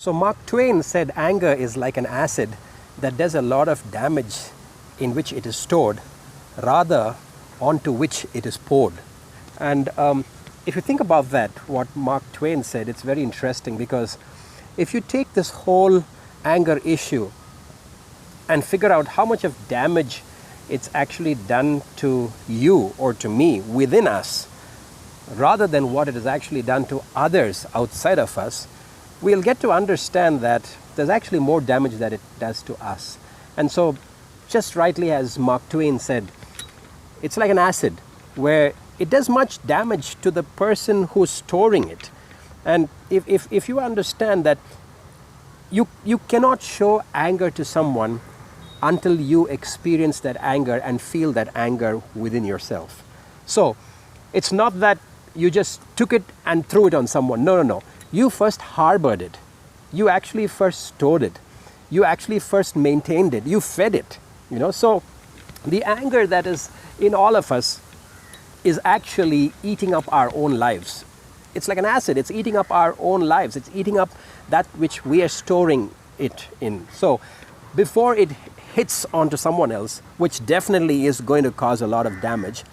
So Mark Twain said anger is like an acid that does a lot of damage in which it is stored, rather onto which it is poured. And if you think about that, what Mark Twain said, it's very interesting, because if you take this whole anger issue and figure out how much of damage it's actually done to you or to me within us, rather than what it has actually done to others outside of us, we'll get to understand that there's actually more damage that it does to us. And so, just rightly as Mark Twain said, it's like an acid where it does much damage to the person who's storing it. And if you understand that you cannot show anger to someone until you experience that anger and feel that anger within yourself. So it's not that you just took it and threw it on someone. No. You first harbored it. You actually first stored it. You actually first maintained it. You fed it. So the anger that is in all of us is actually eating up our own lives. It's like an acid. It's eating up our own lives. It's eating up that which we are storing it in. So before it hits onto someone else, which definitely is going to cause a lot of damage,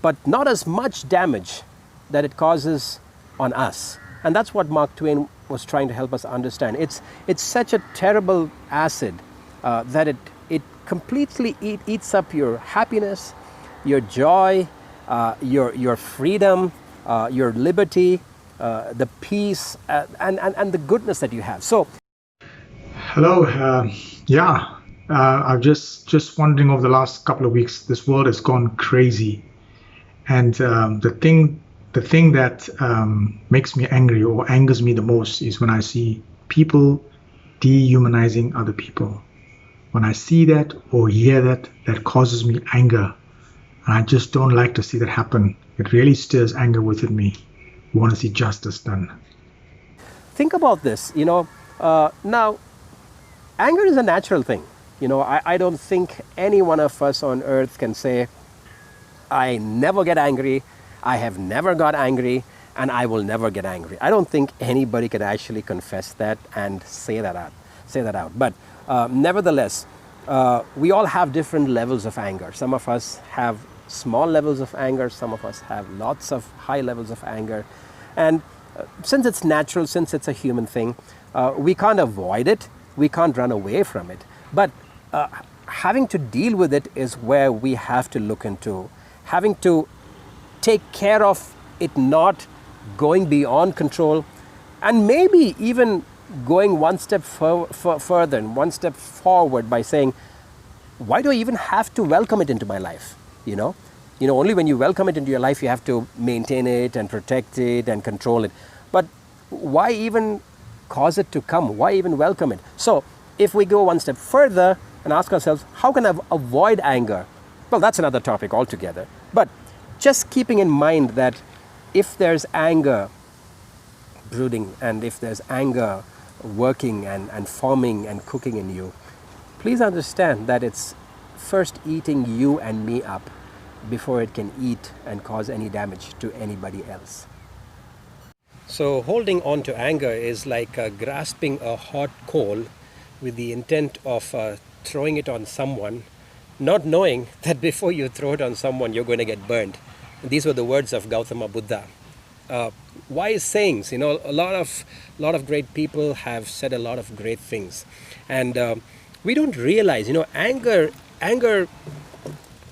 but not as much damage that it causes on us. And that's what Mark Twain was trying to help us understand. It's such a terrible acid that it completely eats up your happiness, your joy, your freedom, your liberty, the peace, and the goodness that you have. So, hello. I've just wondering, over the last couple of weeks, this world has gone crazy, and the thing that makes me angry or angers me the most is when I see people dehumanizing other people. When I see that or hear that, that causes me anger. And I just don't like to see that happen. It really stirs anger within me. We want to see justice done. Think about this. Now, anger is a natural thing. I don't think any one of us on earth can say, I never get angry, I have never got angry, and I will never get angry. I don't think anybody could actually confess that and say that out. But nevertheless, we all have different levels of anger. Some of us have small levels of anger. Some of us have lots of high levels of anger. And since it's natural, since it's a human thing, we can't avoid it. We can't run away from it. But having to deal with it is where we have to look into. Having to take care of it not going beyond control, and maybe even going one step further and one step forward by saying, why do I even have to welcome it into my life? Only when you welcome it into your life, you have to maintain it and protect it and control it. But why even cause it to come? Why even welcome it? So if we go one step further and ask ourselves, how can I avoid anger? Well, that's another topic altogether. But just keeping in mind that if there's anger brooding, and if there's anger working and forming and cooking in you, please understand that it's first eating you and me up before it can eat and cause any damage to anybody else. So holding on to anger is like grasping a hot coal with the intent of throwing it on someone, not knowing that before you throw it on someone, you're going to get burned. These were the words of Gautama Buddha. Wise sayings. A lot of great people have said a lot of great things, and we don't realize. Anger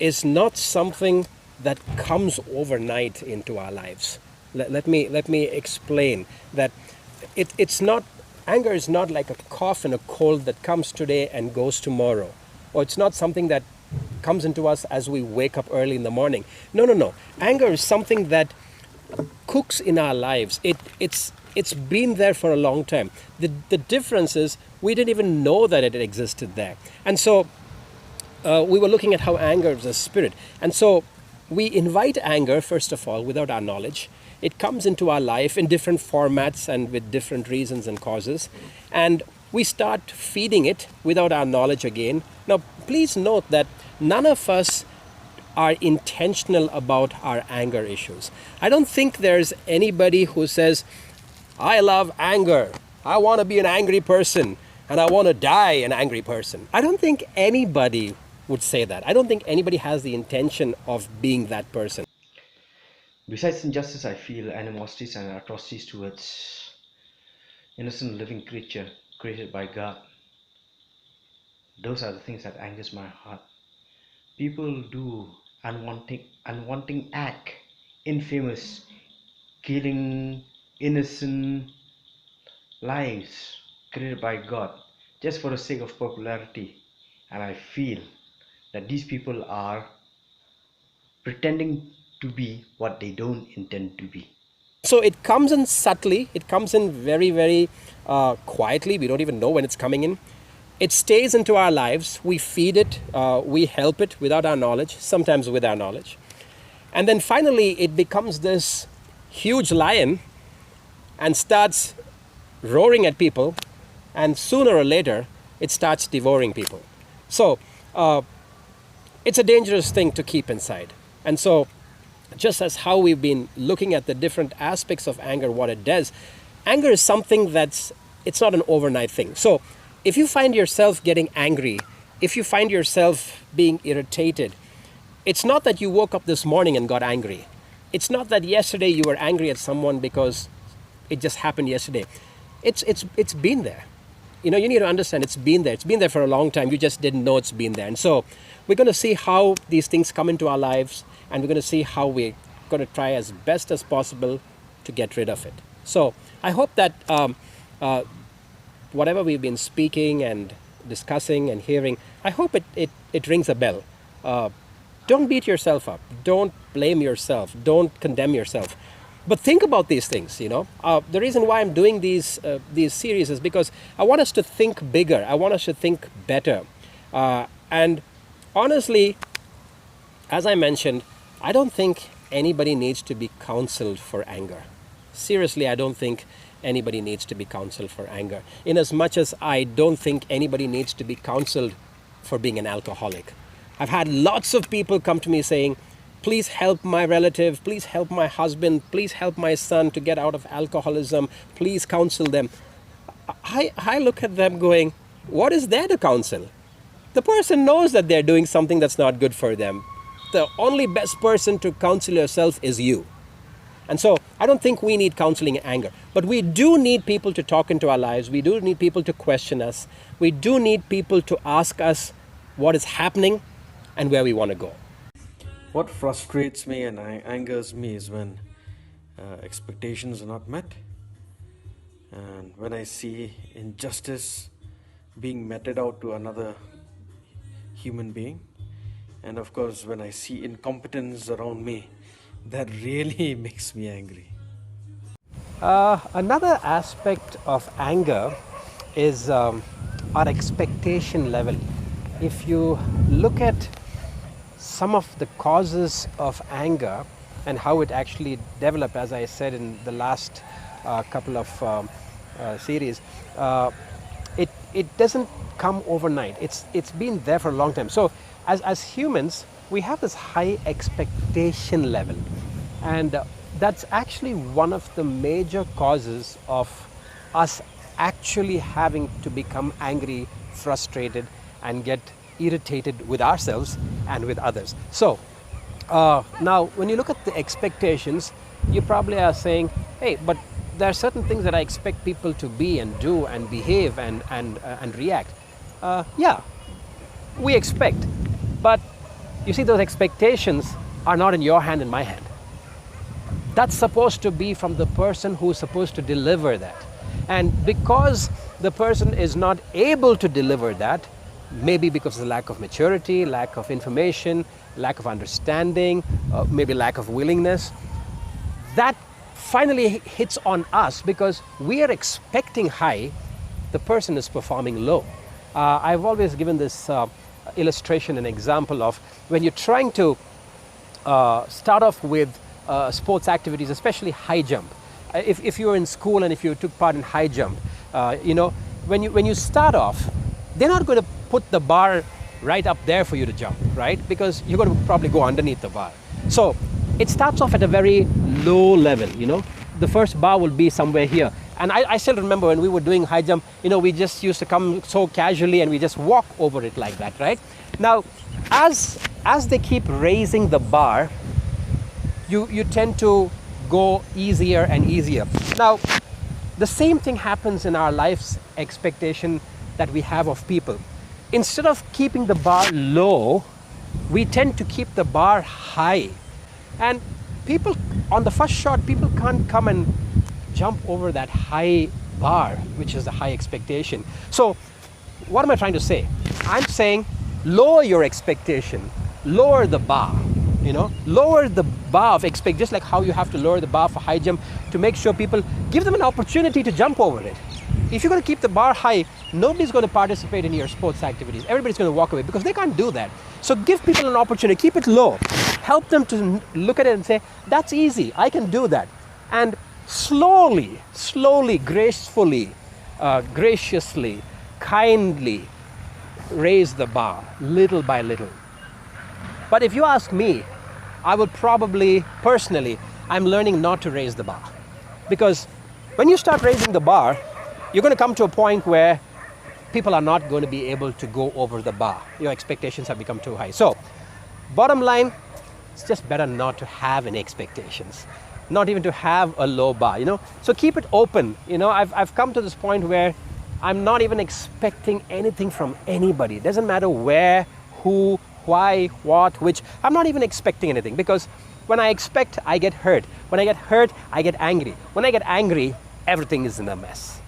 is not something that comes overnight into our lives. Let me explain that it's not. Anger is not like a cough and a cold that comes today and goes tomorrow, or it's not something that comes into us as we wake up early in the morning. No. Anger is something that cooks in our lives. It's been there for a long time. The difference is we didn't even know that it existed there. And so we were looking at how anger is a spirit. And so we invite anger, first of all, without our knowledge. It comes into our life in different formats and with different reasons and causes. And we start feeding it without our knowledge again. Now, please note that none of us are intentional about our anger issues. I don't think there's anybody who says, I love anger. I want to be an angry person and I want to die an angry person. I don't think anybody would say that. I don't think anybody has the intention of being that person. Besides injustice, I feel animosities and atrocities towards innocent living creature created by God. Those are the things that angers my heart. People do unwanting act, infamous, killing innocent lives created by God just for the sake of popularity. And I feel that these people are pretending to be what they don't intend to be. So it comes in subtly, it comes in very, very quietly. We don't even know when it's coming in. It stays into our lives. We feed it, we help it without our knowledge, sometimes with our knowledge. And then finally, it becomes this huge lion and starts roaring at people. And sooner or later, it starts devouring people. So it's a dangerous thing to keep inside. And so just as how we've been looking at the different aspects of anger, what it does, anger is something it's not an overnight thing. So if you find yourself getting angry, if you find yourself being irritated, it's not that you woke up this morning and got angry. It's not that yesterday you were angry at someone because it just happened yesterday. It's been there. You know, you need to understand it's been there. It's been there for a long time. You just didn't know it's been there. And so we're going to see how these things come into our lives, and we're going to see how we're going to try as best as possible to get rid of it. So I hope that whatever we've been speaking and discussing and hearing, I hope it rings a bell. Don't beat yourself up. Don't blame yourself. Don't condemn yourself. But think about these things, you know. The reason why I'm doing these series is because I want us to think bigger. I want us to think better. And honestly, as I mentioned, I don't think anybody needs to be counseled for anger. Seriously, I don't think anybody needs to be counseled for anger. In as much as I don't think anybody needs to be counseled for being an alcoholic. I've had lots of people come to me saying, please help my relative, please help my husband, please help my son to get out of alcoholism, please counsel them. I look at them going, what is there to counsel? The person knows that they're doing something that's not good for them. The only best person to counsel yourself is you. And so I don't think we need counseling anger, but we do need people to talk into our lives. We do need people to question us. We do need people to ask us what is happening and where we want to go. What frustrates me and angers me is when expectations are not met, and when I see injustice being meted out to another human being, and of course when I see incompetence around me. That really makes me angry. Another aspect of anger is our expectation level. If you look at some of the causes of anger and how it actually developed, as I said in the last couple of series, it doesn't come overnight. It's been there for a long time. So as humans, we have this high expectation level, and that's actually one of the major causes of us actually having to become angry, frustrated, and get irritated with ourselves and with others. So now when you look at the expectations, you probably are saying, hey, but there are certain things that I expect people to be and do and behave and react. Yeah, we expect, but you see, those expectations are not in your hand, in my hand. That's supposed to be from the person who's supposed to deliver that. And because the person is not able to deliver that, maybe because of the lack of maturity, lack of information, lack of understanding, maybe lack of willingness, that finally hits on us because we are expecting high, the person is performing low. I've always given this illustration, an example of when you're trying to start off with sports activities, especially high jump. If you're in school and if you took part in high jump, when you start off, they're not going to put the bar right up there for you to jump, right? Because you're going to probably go underneath the bar. So it starts off at a very low level, The first bar will be somewhere here. And I still remember when we were doing high jump, we just used to come so casually and we just walk over it like that, right? Now, as they keep raising the bar, you tend to go easier and easier. Now, the same thing happens in our life's expectation that we have of people. Instead of keeping the bar low, we tend to keep the bar high. And people, on the first shot, people can't come and jump over that high bar, which is the high expectation. So, what am I trying to say? I'm saying lower your expectation, lower the bar. Lower the bar of expect, just like how you have to lower the bar for high jump to make sure people, give them an opportunity to jump over it. If you're going to keep the bar high, nobody's going to participate in your sports activities. Everybody's going to walk away because they can't do that. So give people an opportunity, keep it low. Help them to look at it and say, that's easy, I can do that. And slowly, gracefully, graciously, kindly raise the bar, little by little. But if you ask me, I would probably, personally, I'm learning not to raise the bar. Because when you start raising the bar, you're going to come to a point where people are not going to be able to go over the bar. Your expectations have become too high. So, bottom line, it's just better not to have any expectations. Not even to have a low bar, So keep it open. I've come to this point where I'm not even expecting anything from anybody. It doesn't matter where, who, why, what, which. I'm not even expecting anything, because when I expect, I get hurt. When I get hurt, I get angry. When I get angry, everything is in a mess.